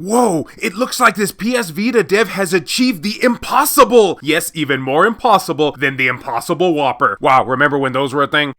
Whoa, it looks like this PS Vita dev has achieved the impossible! Yes, even more impossible than the Impossible Whopper. Wow, remember when those were a thing?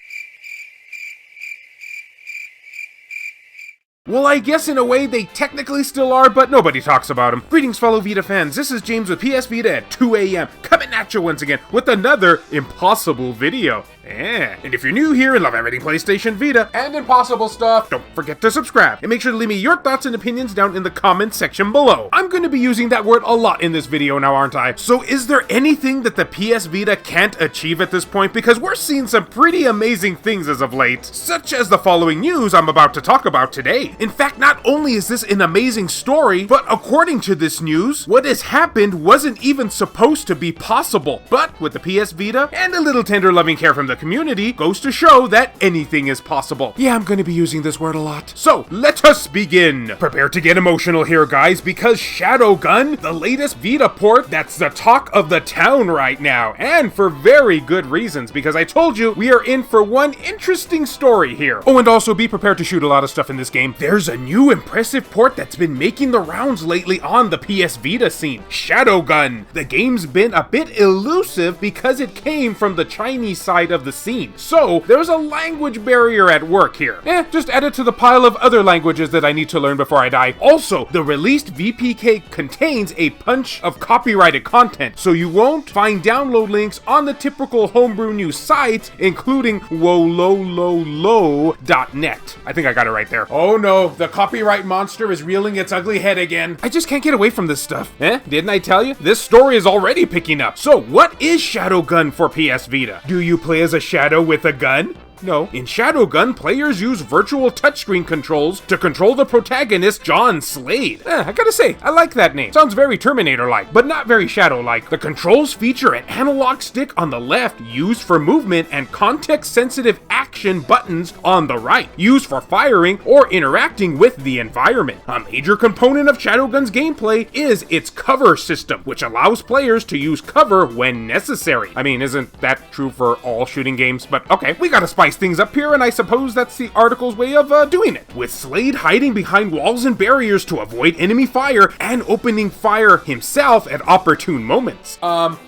Well, I guess in a way they technically still are, but nobody talks about them. Greetings, fellow Vita fans. This is James with PS Vita at 2 a.m. coming at you once again with another impossible video. And if you're new here and love everything PlayStation Vita and impossible stuff, don't forget to subscribe and make sure to leave me your thoughts and opinions down in the comments section below. I'm going to be using that word a lot in this video now, aren't I? So is there anything that the PS Vita can't achieve at this point? Because we're seeing some pretty amazing things as of late, such as the following news I'm about to talk about today. In fact, not only is this an amazing story, but according to this news, what has happened wasn't even supposed to be possible. But with the PS Vita and a little tender loving care from the community, goes to show that anything is possible. Yeah, I'm going to be using this word a lot. So, let us begin. Prepare to get emotional here, guys, because Shadowgun, the latest Vita port, that's the talk of the town right now. And for very good reasons, because I told you, we are in for one interesting story here. Oh, and also be prepared to shoot a lot of stuff in this game. There's a new impressive port that's been making the rounds lately on the PS Vita scene. Shadowgun. The game's been a bit elusive because it came from the Chinese side of the scene. So, there's a language barrier at work here. Just add it to the pile of other languages that I need to learn before I die. Also, the released VPK contains a bunch of copyrighted content, so you won't find download links on the typical homebrew news sites, including wolololo.net. I think I got it right there. Oh no, the copyright monster is reeling its ugly head again. I just can't get away from this stuff. Didn't I tell you? This story is already picking up. So, what is Shadowgun for PS Vita? Do you play as a shadow with a gun? No. In Shadowgun, players use virtual touchscreen controls to control the protagonist, John Slade. I gotta say, I like that name. Sounds very Terminator-like, but not very Shadow-like. The controls feature an analog stick on the left used for movement and context-sensitive action buttons on the right, used for firing or interacting with the environment. A major component of Shadowgun's gameplay is its cover system, which allows players to use cover when necessary. I mean, isn't that true for all shooting games? But okay, we gotta spice things up here, and I suppose that's the article's way of doing it. With Slade hiding behind walls and barriers to avoid enemy fire and opening fire himself at opportune moments.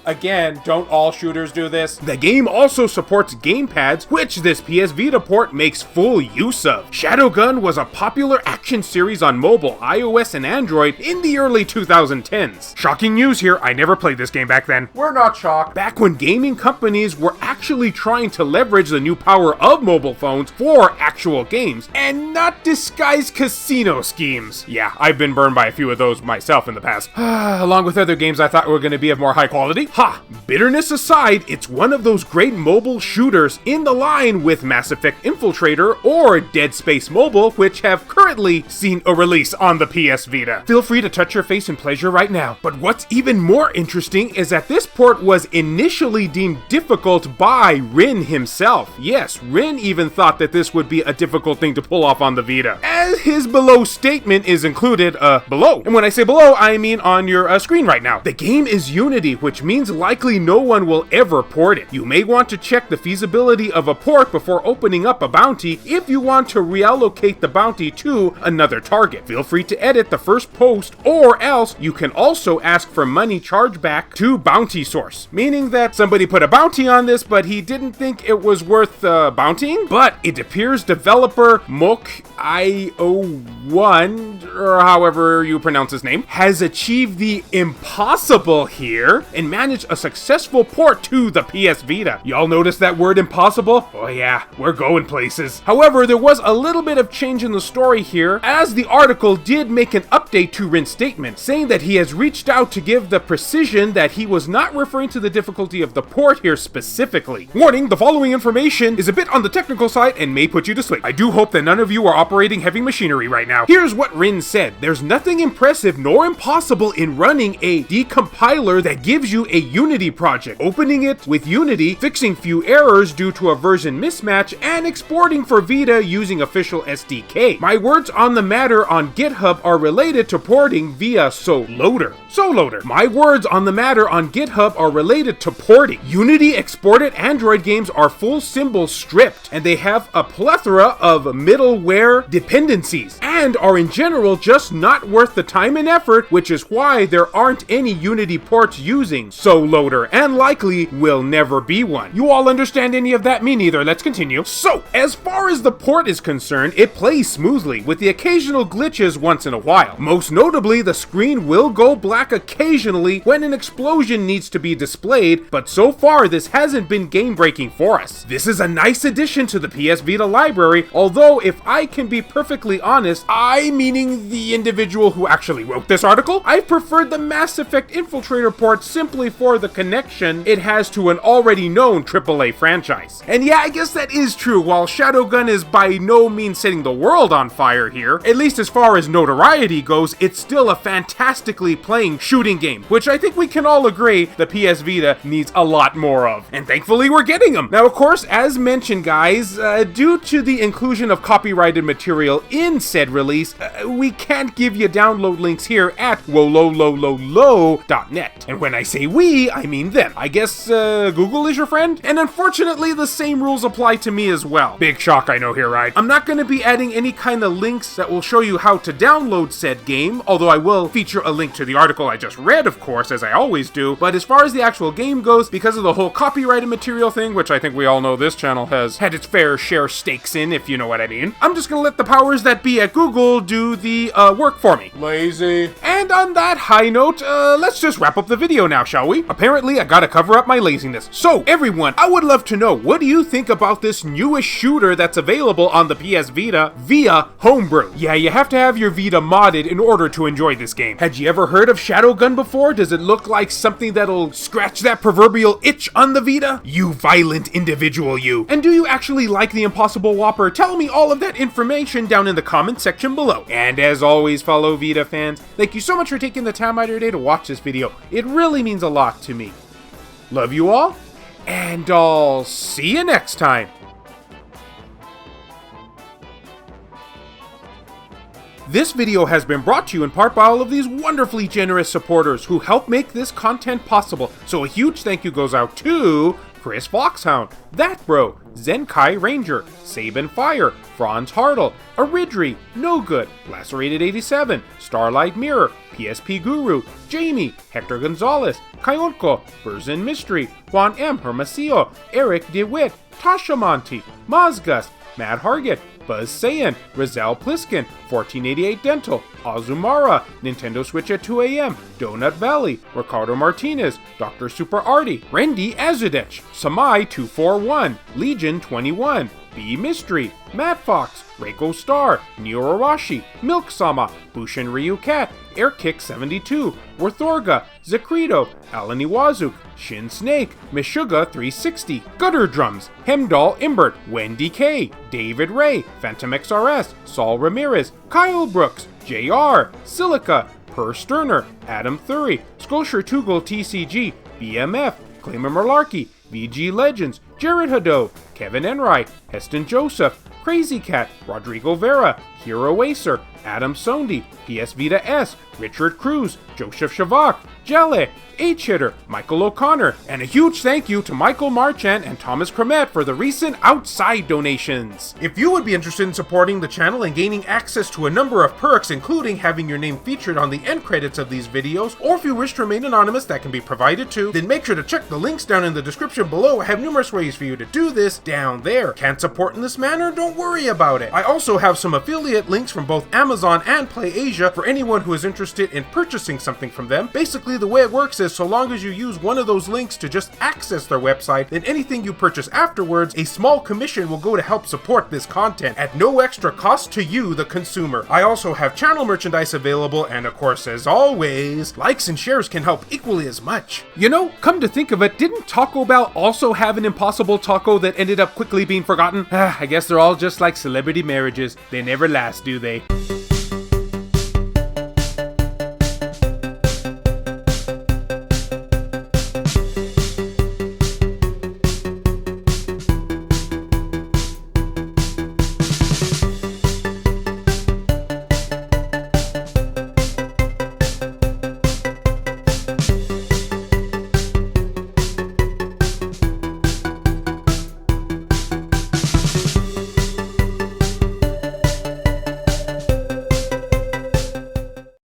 Again, don't all shooters do this? The game also supports gamepads, which this PS Vita port makes full use of. Shadowgun was a popular action series on mobile, iOS, and Android in the early 2010s. Shocking news here, I never played this game back then. We're not shocked. Back when gaming companies were actually trying to leverage the new power of mobile phones for actual games, and not disguised casino schemes. Yeah, I've been burned by a few of those myself in the past, along with other games I thought were going to be of more high quality. Bitterness aside, it's one of those great mobile shooters in the line with Mass Effect Infiltrator or Dead Space Mobile, which have currently seen a release on the PS Vita. Feel free to touch your face in pleasure right now. But what's even more interesting is that this port was initially deemed difficult by Rin himself. Yes, Rin even thought that this would be a difficult thing to pull off on the Vita, as his below statement is included below. And when I say below, I mean on your screen right now. The game is Unity, which means likely no one will ever port it. You may want to check the feasibility of a port before opening up a bounty if you want to reallocate the bounty to another target. Feel free to edit the first post, or else you can also ask for money chargeback to bounty source, meaning that somebody put a bounty on this, but he didn't think it was worth bountying. But it appears developer Mok.io1, or however you pronounce his name, has achieved the impossible here and managed a successful port to the PS Vita. Y'all notice that word impossible? Oh yeah, we're going places. However, there was a little bit of change in the story here, as the article did make an update to Rin's statement, saying that he has reached out to give the precision that he was not referring to the difficulty of the port here specifically. Warning, the following information is a bit on the technical side and may put you to sleep. I do hope that none of you are operating heavy machinery right now. Here's what Rin said. There's nothing impressive nor impossible in running a decompiler that gives you a Unity project, opening it with Unity, fixing few errors due to a version mismatch, and exporting for Vita using official SDK. My words on the matter on GitHub are related to porting via SoLoader. My words on the matter on GitHub are related to porting. Unity exported Android games are full symbol stripped, and they have a plethora of middleware dependencies, and are in general just not worth the time and effort, which is why there aren't any Unity ports using SoLoader, and likely will never be one. You all understand any of that? Me neither. Let's continue. So, as far as the port is concerned, it plays smoothly, with the occasional glitches once in a while. Most notably, the screen will go black occasionally when an explosion needs to be displayed, but so far this hasn't been game-breaking for us. This is a nice addition to the PS Vita library, although if I can be perfectly honest, I, meaning the individual who actually wrote this article, I preferred the Mass Effect Infiltrator port simply for the connection it has to an already known AAA franchise. And yeah, I guess that is true. While Shadowgun is by no means setting the world on fire here, at least as far as notoriety goes, it's still a fantastically playing shooting game, which I think we can all agree the PS Vita needs a lot more of. And thankfully we're getting them. Now, of course, as mentioned, guys, due to the inclusion of copyrighted material in said release, we can't give you download links here at wololololo.net. And when I say we, I mean them. I guess Google is your friend? And unfortunately, the same rules apply to me as well. Big shock, I know here, right? I'm not going to be adding any kind of links that will show you how to download said game, although I will feature a link to the article I just read, of course, as I always do. But as far as the actual game goes, because of the whole copyrighted material thing, which I think we all know this channel has had its fair share stakes in, if you know what I mean, I'm just going to let the powers that be at Google do the work for me. Lazy. And on that high note, let's just wrap up the video now, shall we? Apparently, I gotta cover up my laziness. So, everyone, I would love to know, what do you think about this newest shooter that's available on the PS Vita via Homebrew? Yeah, you have to have your Vita modded in order to enjoy this game. Had you ever heard of Shadowgun before? Does it look like something that'll scratch that proverbial itch on the Vita? You violent individual, you. And do you actually like the Impossible Whopper? Tell me all of that information down in the comment section below. And as always, fellow Vita fans, thank you so much for taking the time out of your day to watch this video. It really means a lot to me. Love you all, and I'll see you next time. This video has been brought to you in part by all of these wonderfully generous supporters who help make this content possible. So a huge thank you goes out to Chris Foxhound, That Bro, Zenkai Ranger, Saban Fire, Franz Hartle, Aridri, No Good, Lacerated 87, Starlight Mirror, PSP Guru, Jamie, Hector Gonzalez, Kayonko, Burzin Mystery, Juan M. Hermosillo, Eric DeWitt, Tasha Monty, Mazgus, Matt Hargett, Buzz Saiyan, Rizal Pliskin, 1488 Dental, Azumara, Nintendo Switch at 2 AM, Donut Valley, Ricardo Martinez, Dr. Super Artie, Randy Azudech, Samai 241, Legion 21, B Mystery, Matt Fox, Reiko Star, Neo Arashi, Milk Sama, Bushin Ryu Cat, Airkick 72, Worthorga, Zakrito, Alan Iwazuk, Shin Snake, Meshuga 360, Gutter Drums, Hemdall Imbert, Wendy K, David Ray, Phantom XRS, Saul Ramirez, Kyle Brooks, JR, Silica, Per Sterner, Adam Thury, Scotier Tugel TCG, BMF, Claimer Malarkey, VG Legends, Jared Haddo, Kevin Enright, Heston Joseph, Crazy Cat, Rodrigo Vera, Hero Acer, Adam Sondi, PS Vita S, Richard Cruz, Joseph Shavak, Jelle, H-Hitter, Michael O'Connor, and a huge thank you to Michael Marchand and Thomas Cremette for the recent outside donations. If you would be interested in supporting the channel and gaining access to a number of perks, including having your name featured on the end credits of these videos, or if you wish to remain anonymous, that can be provided too, then make sure to check the links down in the description below. I have numerous ways for you to do this down there. Can't support in this manner? Don't worry about it. I also have some affiliate links from both Amazon and PlayAsia for anyone who is interested in purchasing something from them. Basically, the way it works is so long as you use one of those links to just access their website, then anything you purchase afterwards, a small commission will go to help support this content at no extra cost to you, the consumer. I also have channel merchandise available, and of course, as always, likes and shares can help equally as much. You know, come to think of it, didn't Taco Bell also have an Impossible Taco that ended up quickly being forgotten? I guess they're all just like celebrity marriages. They never last, do they?